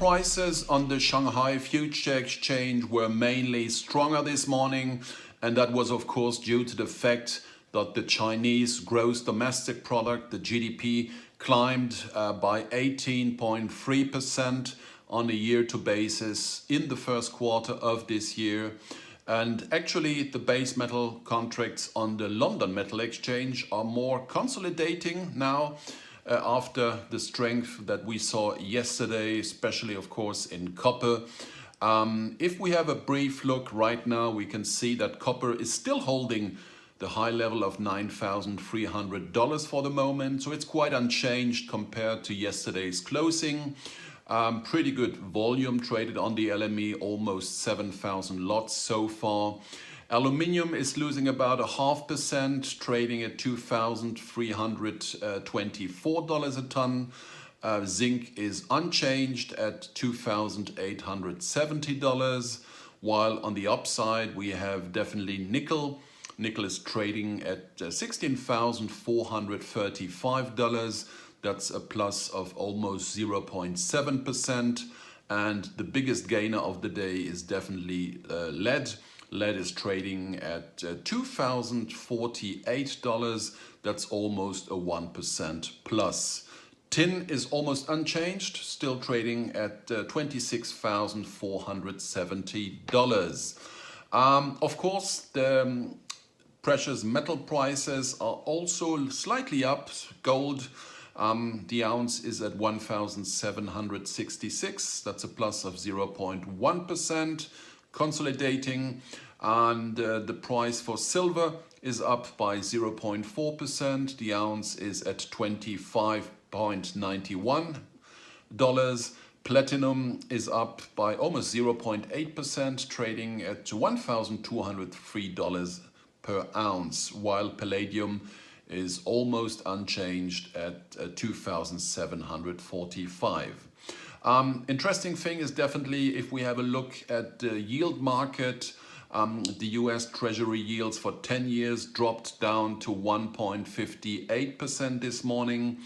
prices on the Shanghai Future Exchange were mainly stronger this morning, and that was of course due to the fact that the Chinese gross domestic product, the GDP, climbed by 18.3% on a year-to basis in the first quarter of this year. And actually the base metal contracts on the London Metal Exchange are more consolidating now after the strength that we saw yesterday, especially of course in copper. If we have a brief look right now, we can see that copper is still holding the high level of $9,300 for the moment. So it's quite unchanged compared to yesterday's closing. Pretty good volume traded on the LME, almost 7,000 lots so far. Aluminium is losing about 0.5%, trading at $2,324 a ton. Zinc is unchanged at $2,870, while on the upside we have definitely nickel. Nickel is trading at $16,435. That's a plus of almost 0.7%. And the biggest gainer of the day is definitely lead. Lead is trading at $2,048. That's almost a 1% plus. Tin is almost unchanged, still trading at $26,470. Of course, the precious metal prices are also slightly up. Gold, the ounce is at 1,766. That's a plus of 0.1%, consolidating. And the price for silver is up by 0.4%. The ounce is at $25.91. Platinum is up by almost 0.8%, trading at $1,203 per ounce, while palladium is almost unchanged at 2,745. Interesting thing is definitely if we have a look at the yield market, the US Treasury yields for 10 years dropped down to 1.58% this morning.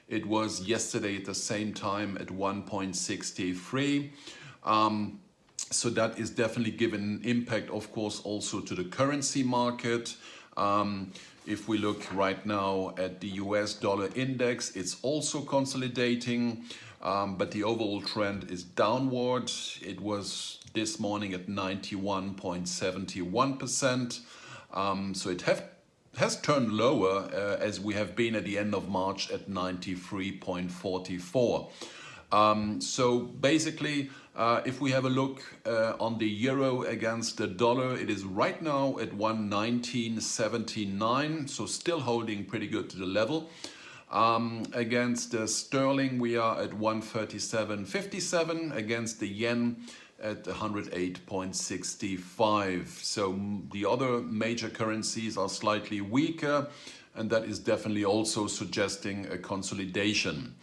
It was yesterday at the same time at 1.63. So that is definitely given an impact, of course, also to the currency market. If we look right now at the US dollar index, it's also consolidating, but the overall trend is downward. It was this morning at 91.71%. So it has turned lower as we have been at the end of March at 93.44. So basically, if we have a look on the euro against the dollar, it is right now at 119.79, so still holding pretty good to the level. Against the sterling, we are at 137.57, against the yen at 108.65. So the other major currencies are slightly weaker, and that is definitely also suggesting a consolidation.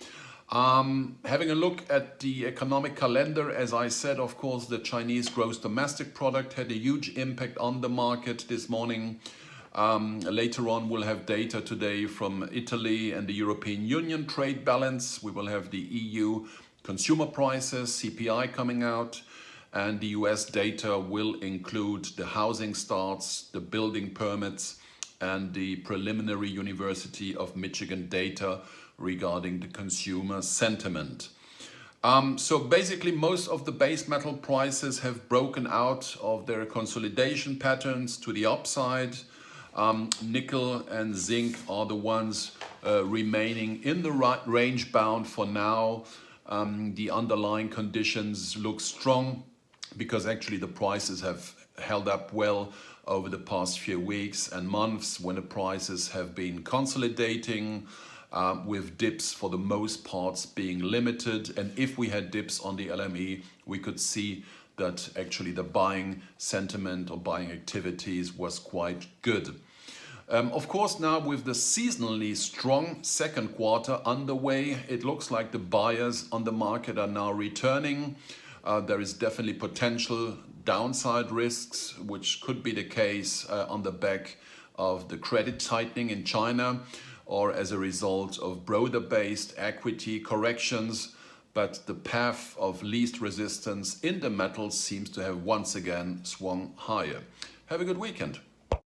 Having a look at the economic calendar, as I said, of course, the Chinese gross domestic product had a huge impact on the market this morning. Later on, we'll have data today from Italy and the European Union trade balance. We will have the EU consumer prices, CPI, coming out, and the US data will include the housing starts, the building permits, and the preliminary University of Michigan data regarding the consumer sentiment. So basically most of the base metal prices have broken out of their consolidation patterns to the upside. Nickel and zinc are the ones remaining in the range bound for now. The underlying conditions look strong because actually the prices have held up well over the past few weeks and months when the prices have been consolidating, with dips for the most parts being limited. And if we had dips on the LME, we could see that actually the buying sentiment or buying activities was quite good. Of course, now with the seasonally strong second quarter underway, it looks like the buyers on the market are now returning. There is definitely potential downside risks, which could be the case on the back of the credit tightening in China, or as a result of broader-based equity corrections. but the path of least resistance in the metals seems to have once again swung higher. Have a good weekend.